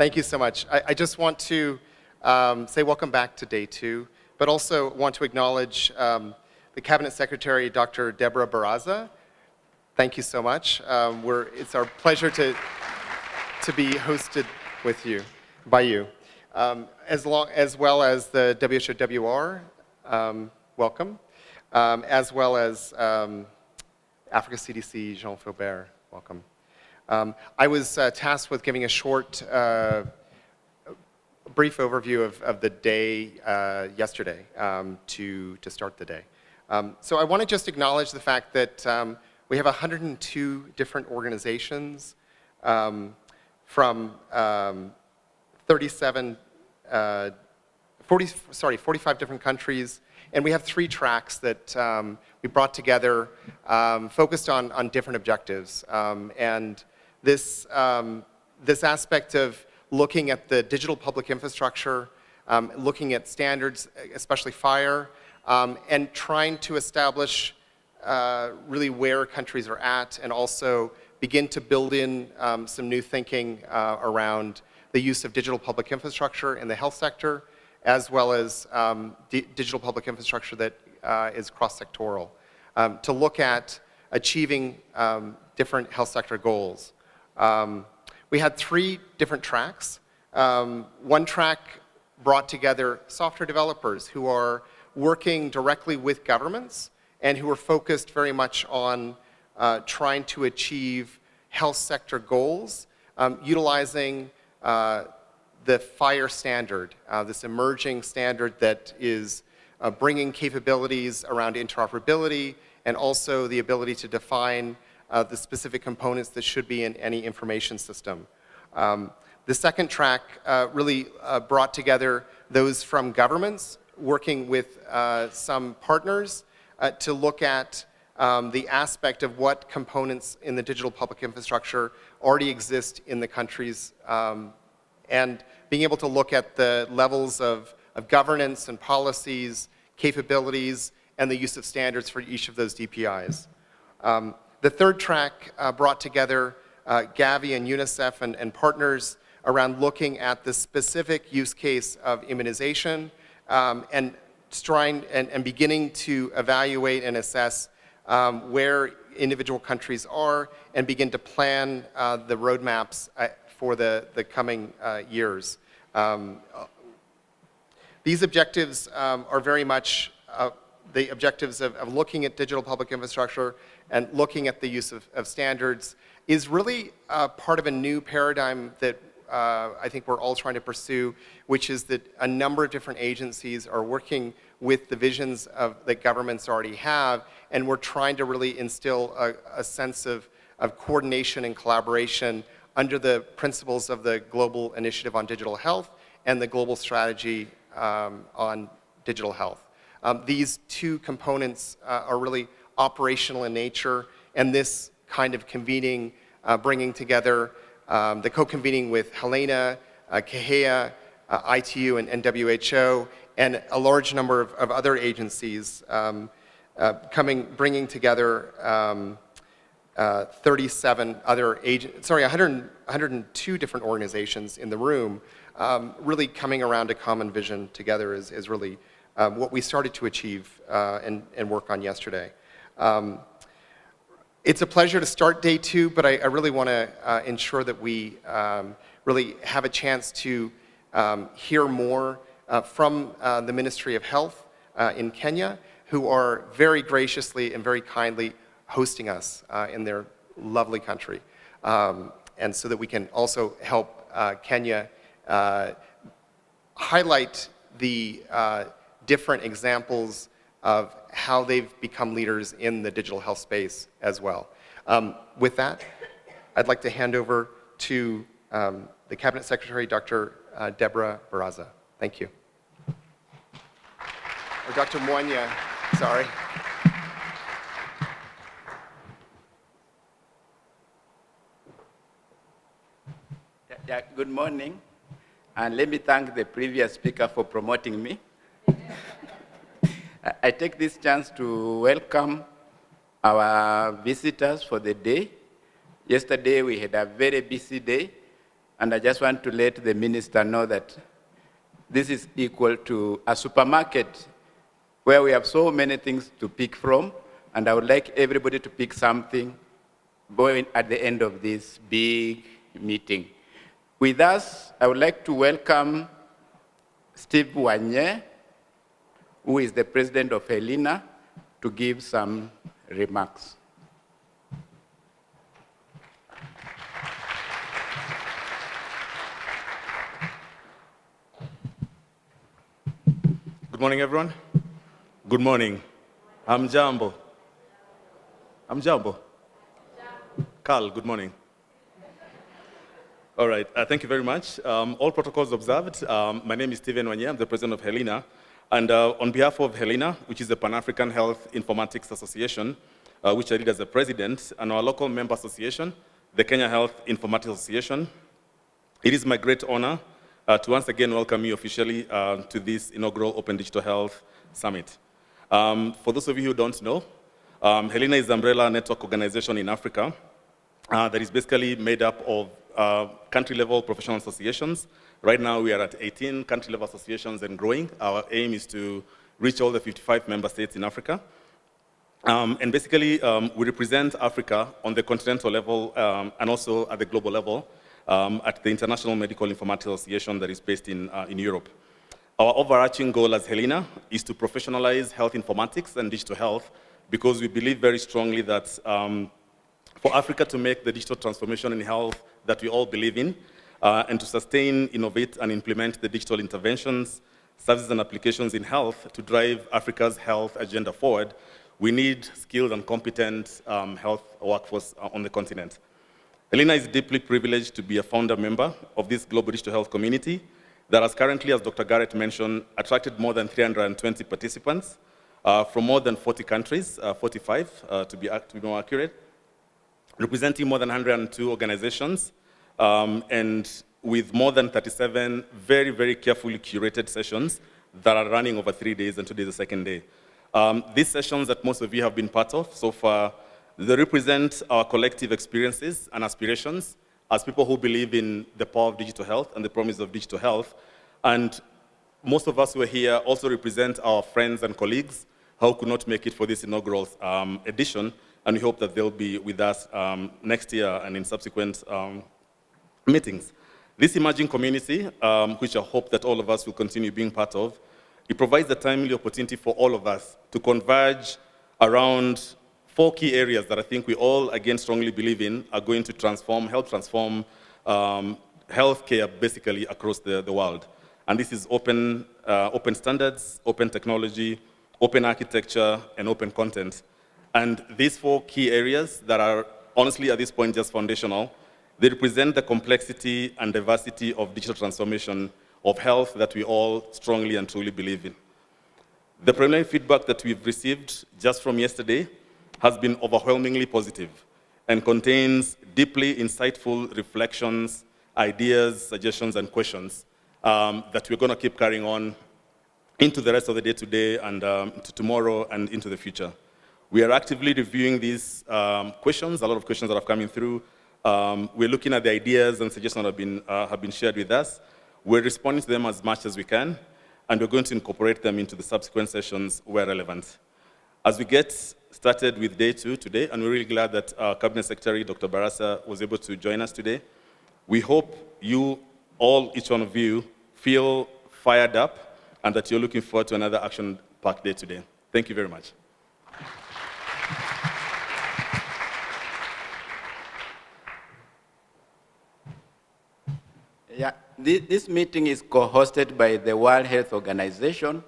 Thank you so much. I just want to say welcome back to day 2, but also want to acknowledge the Cabinet Secretary, Dr. Deborah Barraza. Thank you so much. It's our pleasure to be hosted with you, by you. As well as the WHOWR, welcome, as well as Africa CDC, Jean Philbert, welcome. I was tasked with giving a short, brief overview of the day yesterday to start the day. So I want to just acknowledge the fact that we have 102 different organizations from 45 different countries, and we have 3 tracks that we brought together focused on different objectives. And this aspect of looking at the digital public infrastructure, looking at standards, especially FHIR, and trying to establish really where countries are at, and also begin to build in some new thinking around the use of digital public infrastructure in the health sector, as well as digital public infrastructure that is cross-sectoral, to look at achieving different health sector goals. We had 3 different tracks. One track brought together software developers who are working directly with governments and who are focused very much on trying to achieve health sector goals, utilizing the FHIR standard, this emerging standard that is bringing capabilities around interoperability and also the ability to define the specific components that should be in any information system. The second track really brought together those from governments working with some partners to look at the aspect of what components in the digital public infrastructure already exist in the countries, and being able to look at the levels of governance and policies, capabilities, and the use of standards for each of those DPIs. The third track brought together Gavi and UNICEF and partners around looking at the specific use case of immunization and beginning to evaluate and assess where individual countries are and begin to plan the roadmaps for the coming years. These objectives are very much the objectives of looking at digital public infrastructure and looking at the use of standards is really part of a new paradigm that I think we're all trying to pursue, which is that a number of different agencies are working with the visions that governments already have, and we're trying to really instill a sense of coordination and collaboration under the principles of the Global Initiative on Digital Health and the Global Strategy on Digital Health. These 2 components are really operational in nature, and this kind of convening, bringing together the co-convening with Helena, CAHEA, ITU, and WHO, and a large number of other agencies bringing together 102 different organizations in the room, really coming around a common vision together is really what we started to achieve and work on yesterday. It's a pleasure to start day 2, but I really want to ensure that we really have a chance to hear more from the Ministry of Health in Kenya, who are very graciously and very kindly hosting us in their lovely country. And so that we can also help Kenya highlight the different examples of how they've become leaders in the digital health space as well. With that, I'd like to hand over to the Cabinet Secretary, Dr. Deborah Barraza. Thank you. Or Dr. Mwanya, sorry. Yeah, good morning, and let me thank the previous speaker for promoting me. I take this chance to welcome our visitors for the day. Yesterday we had a very busy day, And I just want to let the minister know that this is equal to a supermarket where we have so many things to pick from, and I would like everybody to pick something going at the end of this big meeting. With us, I would like to welcome Steve Wanye, who is the president of HELINA, to give some remarks. Good morning, everyone. Good morning. I'm Jambo. Carl, good morning. All right, thank you very much. All protocols observed. My name is Stephen Wanye. I'm the president of HELINA. And on behalf of HELINA, which is the Pan-African Health Informatics Association, which I lead as the president, and our local member association, the Kenya Health Informatics Association, it is my great honor to once again welcome you officially to this inaugural Open Digital Health Summit. For those of you who don't know, HELINA is the umbrella network organization in Africa that is basically made up of country-level professional associations. Right now, we are at 18 country-level associations and growing. Our aim is to reach all the 55 member states in Africa. And basically, we represent Africa on the continental level and also at the global level at the International Medical Informatics Association that is based in Europe. Our overarching goal as HELINA is to professionalize health informatics and digital health because we believe very strongly that for Africa to make the digital transformation in health that we all believe in, and to sustain, innovate, and implement the digital interventions, services, and applications in health to drive Africa's health agenda forward, we need skilled and competent health workforce on the continent. HELINA is deeply privileged to be a founder member of this global digital health community that has currently, as Dr. Garrett mentioned, attracted more than 320 participants from more than 40 countries, 45 to be more accurate, representing more than 102 organizations, and with more than 37 very, very carefully curated sessions that are running over 3 days, and today is the second day. These sessions that most of you have been part of so far, they represent our collective experiences and aspirations as people who believe in the power of digital health and the promise of digital health. And most of us who are here also represent our friends and colleagues who could not make it for this inaugural edition, and we hope that they'll be with us next year and in subsequent meetings. This emerging community, which I hope that all of us will continue being part of, it provides a timely opportunity for all of us to converge around 4 key areas that I think we all, again, strongly believe in are going to help transform healthcare basically across the world. And this is open standards, open technology, open architecture, and open content. And these 4 key areas that are honestly at this point just foundational, they represent the complexity and diversity of digital transformation of health that we all strongly and truly believe in. The preliminary feedback that we've received just from yesterday has been overwhelmingly positive and contains deeply insightful reflections, ideas, suggestions, and questions that we're going to keep carrying on into the rest of the day today and to tomorrow and into the future. We are actively reviewing these questions, a lot of questions that have come in through. We're looking at the ideas and suggestions that have been shared with us. We're responding to them as much as we can, and we're going to incorporate them into the subsequent sessions where relevant. As we get started with day 2 today, and we're really glad that our Cabinet Secretary, Dr. Barasa, was able to join us today. We hope you all, each one of you, feel fired up and that you're looking forward to another action-packed day today. Thank you very much. Yeah, this meeting is co-hosted by the World Health Organization,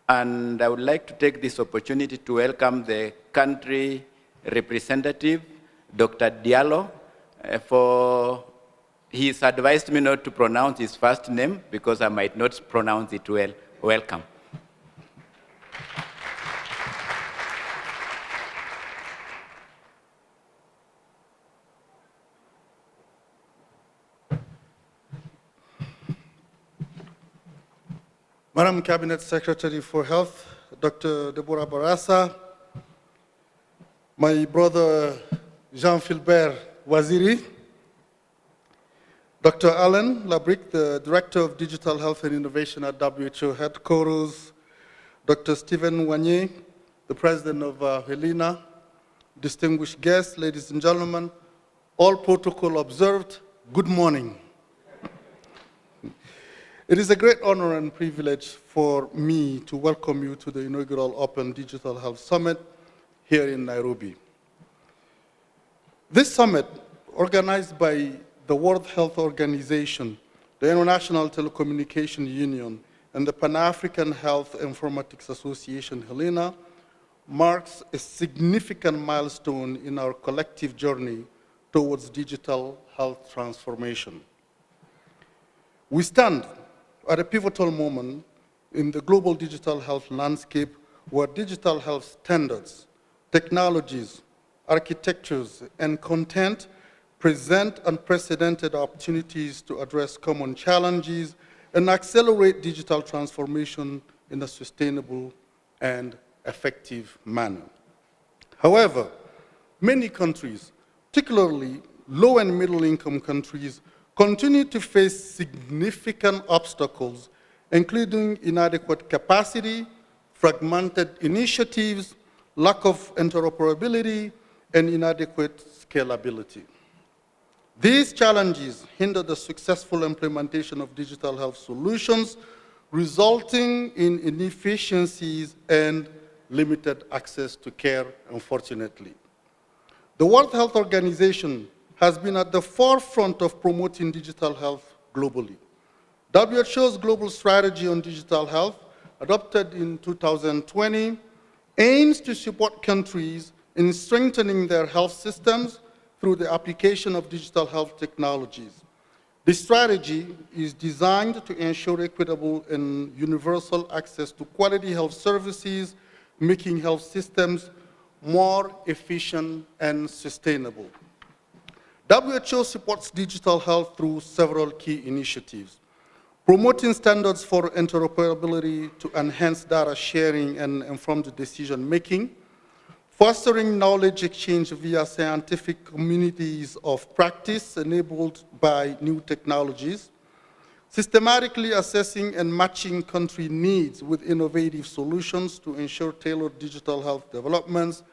and I would like to take this opportunity to welcome the country representative, Dr. Diallo, for he's advised me not to pronounce his first name because I might not pronounce it well. Welcome. Madam Cabinet Secretary for Health, Dr. Deborah Barasa, my brother Jean-Philbert Waziri, Dr. Alan Labrick, the Director of Digital Health and Innovation at WHO Headquarters, Dr. Stephen Wanye, the President of HELINA, distinguished guests, ladies and gentlemen, all protocol observed, good morning. It is a great honor and privilege for me to welcome you to the inaugural Open Digital Health Summit here in Nairobi. This summit, organized by the World Health Organization, the International Telecommunication Union, and the Pan-African Health Informatics Association, HELINA, marks a significant milestone in our collective journey towards digital health transformation. We stand at a pivotal moment in the global digital health landscape where digital health standards, technologies, architectures, and content present unprecedented opportunities to address common challenges and accelerate digital transformation in a sustainable and effective manner. However, many countries, particularly low and middle income countries, continue to face significant obstacles, including inadequate capacity, fragmented initiatives, lack of interoperability, and inadequate scalability. These challenges hinder the successful implementation of digital health solutions, resulting in inefficiencies and limited access to care, unfortunately. The World Health Organization has been at the forefront of promoting digital health globally. WHO's global strategy on digital health, adopted in 2020, aims to support countries in strengthening their health systems through the application of digital health technologies. This strategy is designed to ensure equitable and universal access to quality health services, making health systems more efficient and sustainable. WHO supports digital health through several key initiatives: promoting standards for interoperability to enhance data sharing and informed decision-making, fostering knowledge exchange via scientific communities of practice enabled by new technologies, systematically assessing and matching country needs with innovative solutions to ensure tailored digital health developments,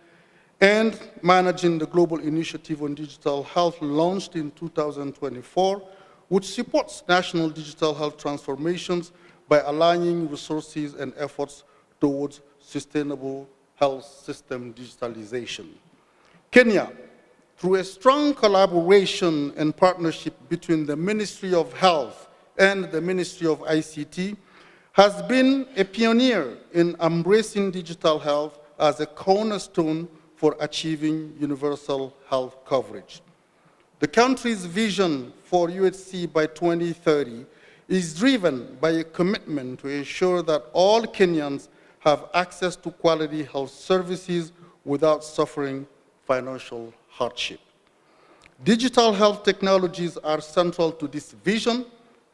and managing the global initiative on digital health launched in 2024, which supports national digital health transformations by aligning resources and efforts towards sustainable health system digitalization. Kenya, through a strong collaboration and partnership between the Ministry of Health and the Ministry of ICT, has been a pioneer in embracing digital health as a cornerstone for achieving universal health coverage. The country's vision for UHC by 2030 is driven by a commitment to ensure that all Kenyans have access to quality health services without suffering financial hardship. Digital health technologies are central to this vision,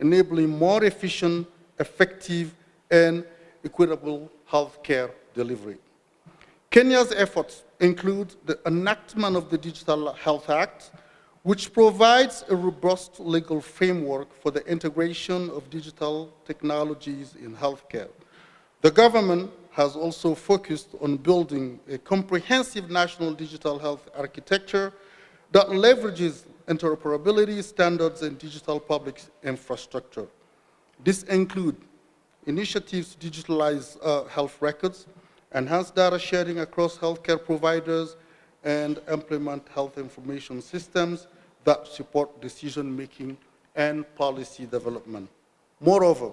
enabling more efficient, effective, and equitable healthcare delivery. Kenya's efforts include the enactment of the Digital Health Act, which provides a robust legal framework for the integration of digital technologies in healthcare. The government has also focused on building a comprehensive national digital health architecture that leverages interoperability standards and digital public infrastructure. This includes initiatives to digitalize health records, enhance data sharing across healthcare providers, and implement health information systems that support decision-making and policy development. Moreover,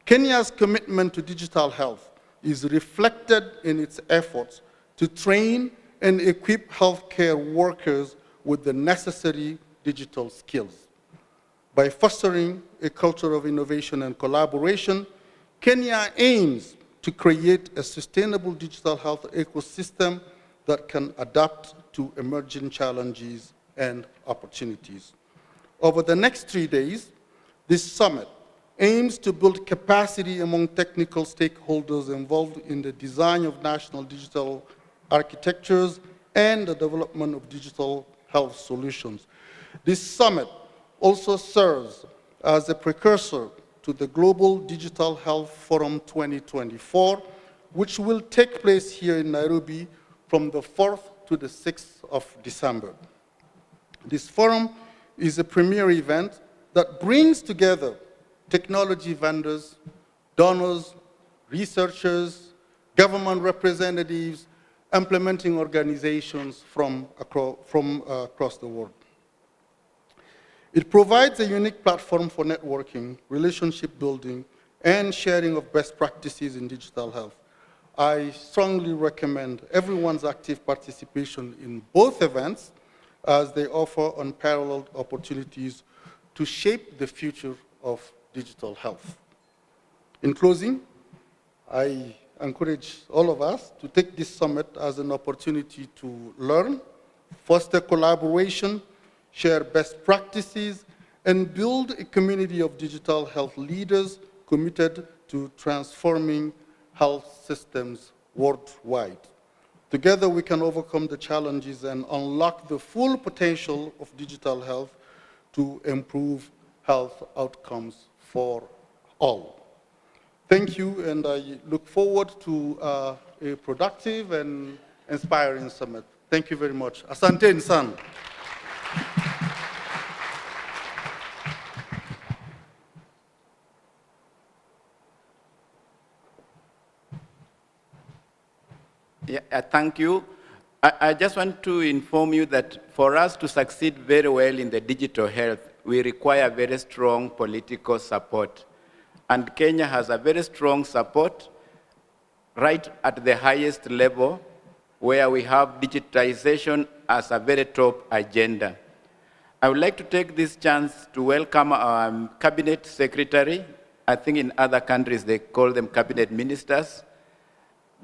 Kenya's commitment to digital health is reflected in its efforts to train and equip healthcare workers with the necessary digital skills. By fostering a culture of innovation and collaboration, Kenya aims to create a sustainable digital health ecosystem that can adapt to emerging challenges and opportunities. Over the next 3 days, this summit aims to build capacity among technical stakeholders involved in the design of national digital architectures and the development of digital health solutions. This summit also serves as a precursor to the Global Digital Health Forum 2024, which will take place here in Nairobi from the 4th to the 6th of December. This forum is a premier event that brings together technology vendors, donors, researchers, government representatives, implementing organizations from across the world. It provides a unique platform for networking, relationship building, and sharing of best practices in digital health. I strongly recommend everyone's active participation in both events as they offer unparalleled opportunities to shape the future of digital health. In closing, I encourage all of us to take this summit as an opportunity to learn, foster collaboration, share best practices, and build a community of digital health leaders committed to transforming health systems worldwide. Together, we can overcome the challenges and unlock the full potential of digital health to improve health outcomes for all. Thank you, and I look forward to a productive and inspiring summit. Thank you very much. Asante Nsan. Yeah, thank you. I just want to inform you that for us to succeed very well in the digital health, we require very strong political support. And Kenya has a very strong support right at the highest level, where we have digitization as a very top agenda. I would like to take this chance to welcome our cabinet secretary. I think in other countries they call them cabinet ministers,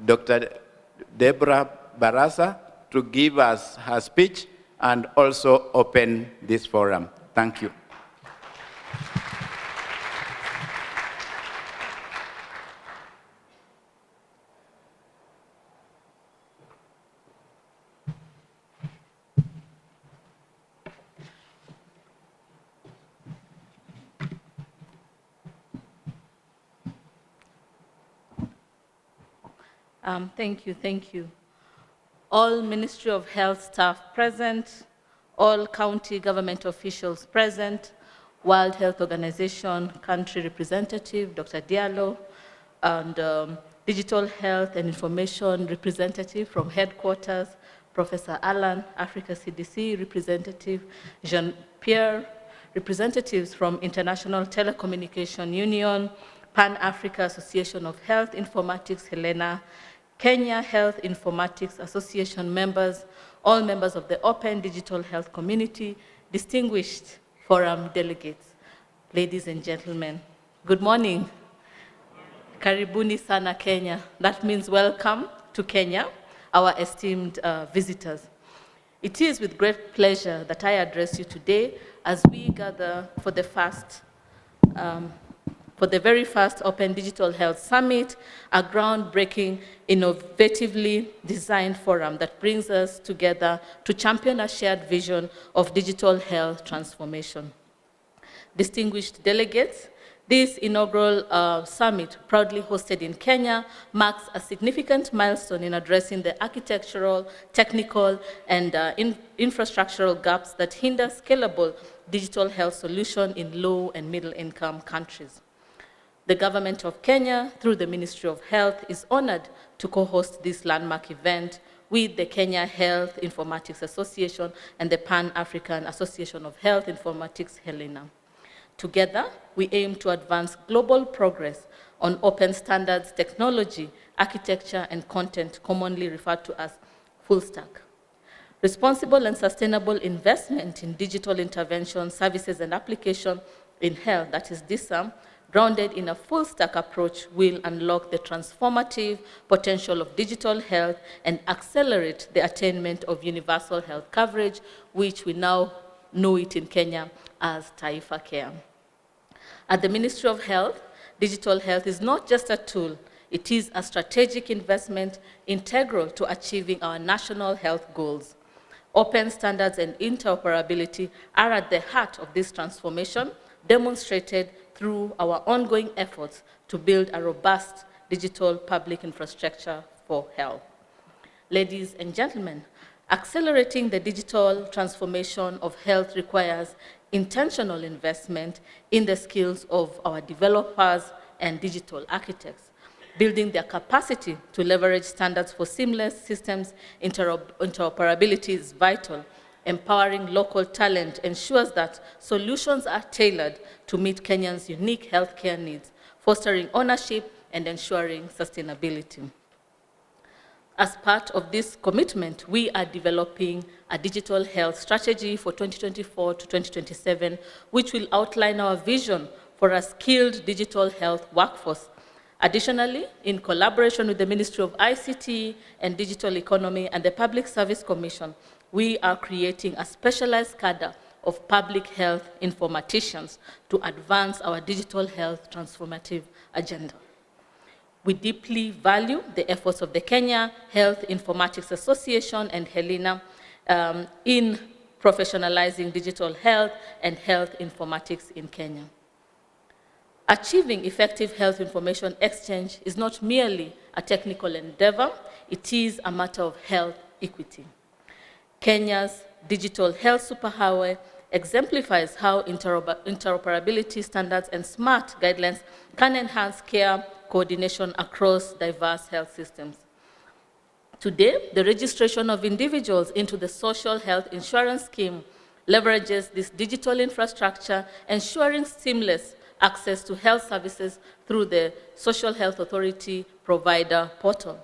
Dr. Deborah Barasa, to give us her speech and also open this forum. Thank you. Thank you. All Ministry of Health staff present, all county government officials present, World Health Organization country representative, Dr. Diallo, and Digital Health and Information representative from headquarters, Professor Alan, Africa CDC representative, Jean-Pierre, representatives from International Telecommunication Union, Pan-Africa Association of Health Informatics, Helena, Kenya Health Informatics Association members, all members of the Open Digital Health Community, distinguished forum delegates, ladies and gentlemen, good morning. Karibuni sana Kenya. That means welcome to Kenya, our esteemed visitors. It is with great pleasure that I address you today as we gather for the very first Open Digital Health Summit, a groundbreaking, innovatively designed forum that brings us together to champion a shared vision of digital health transformation. Distinguished delegates, this inaugural summit, proudly hosted in Kenya, marks a significant milestone in addressing the architectural, technical, and infrastructural gaps that hinder scalable digital health solutions in low and middle-income countries. The government of Kenya, through the Ministry of Health, is honored to co-host this landmark event with the Kenya Health Informatics Association and the Pan-African Association of Health Informatics, Helena. Together, we aim to advance global progress on open standards, technology, architecture, and content, commonly referred to as full stack. Responsible and sustainable investment in digital intervention, services, and application in health, that is DISAM, grounded in a full stack approach, will unlock the transformative potential of digital health and accelerate the attainment of universal health coverage, which we now know it in Kenya as Taifa Care. At the Ministry of Health, digital health is not just a tool, it is a strategic investment integral to achieving our national health goals. Open standards and interoperability are at the heart of this transformation, demonstrated through our ongoing efforts to build a robust digital public infrastructure for health. Ladies and gentlemen, accelerating the digital transformation of health requires intentional investment in the skills of our developers and digital architects. Building their capacity to leverage standards for seamless systems interoperability is vital. Empowering local talent ensures that solutions are tailored to meet Kenyans' unique healthcare needs, fostering ownership and ensuring sustainability. As part of this commitment, we are developing a digital health strategy for 2024 to 2027, which will outline our vision for a skilled digital health workforce. Additionally, in collaboration with the Ministry of ICT and Digital Economy and the Public Service Commission, we are creating a specialized cadre of public health informaticians to advance our digital health transformative agenda. We deeply value the efforts of the Kenya Health Informatics Association and Helena in professionalizing digital health and health informatics in Kenya. Achieving effective health information exchange is not merely a technical endeavor, it is a matter of health equity. Kenya's digital health superhighway exemplifies how interoperability standards and smart guidelines can enhance care coordination across diverse health systems. Today, the registration of individuals into the social health insurance scheme leverages this digital infrastructure, ensuring seamless access to health services through the Social Health Authority provider portal.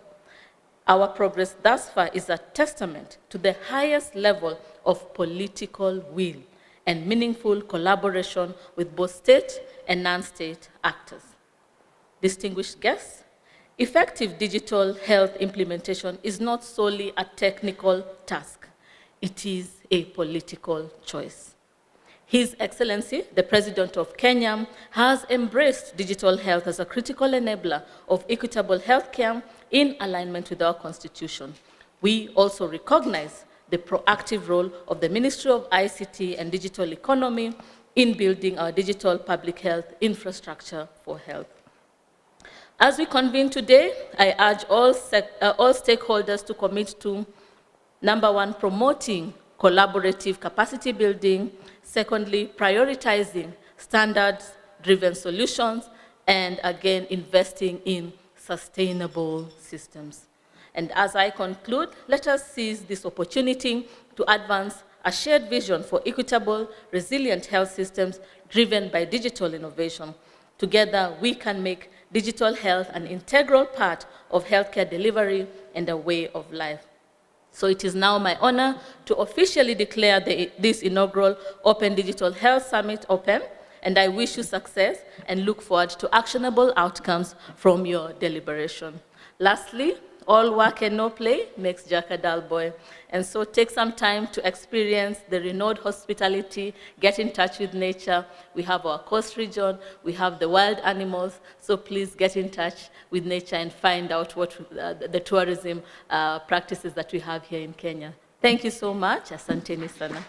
Our progress thus far is a testament to the highest level of political will and meaningful collaboration with both state and non-state actors. Distinguished guests, effective digital health implementation is not solely a technical task. It is a political choice. His Excellency, the President of Kenya, has embraced digital health as a critical enabler of equitable healthcare in alignment with our Constitution. We also recognize the proactive role of the Ministry of ICT and Digital Economy in building our digital public health infrastructure for health. As we convene today, I urge all stakeholders to commit to, number one, promoting collaborative capacity building, secondly, prioritizing standards-driven solutions, and again, investing in sustainable systems. And as I conclude, let us seize this opportunity to advance a shared vision for equitable, resilient health systems driven by digital innovation. Together, we can make digital health an integral part of healthcare delivery and a way of life. So it is now my honor to officially declare this inaugural Open Digital Health Summit open, and I wish you success and look forward to actionable outcomes from your deliberation. Lastly, all work and no play makes Jack a dull boy. And so take some time to experience the renowned hospitality, get in touch with nature. We have our coast region, we have the wild animals, so please get in touch with nature and find out what the tourism practices that we have here in Kenya. Thank you so much. Asanteni sana.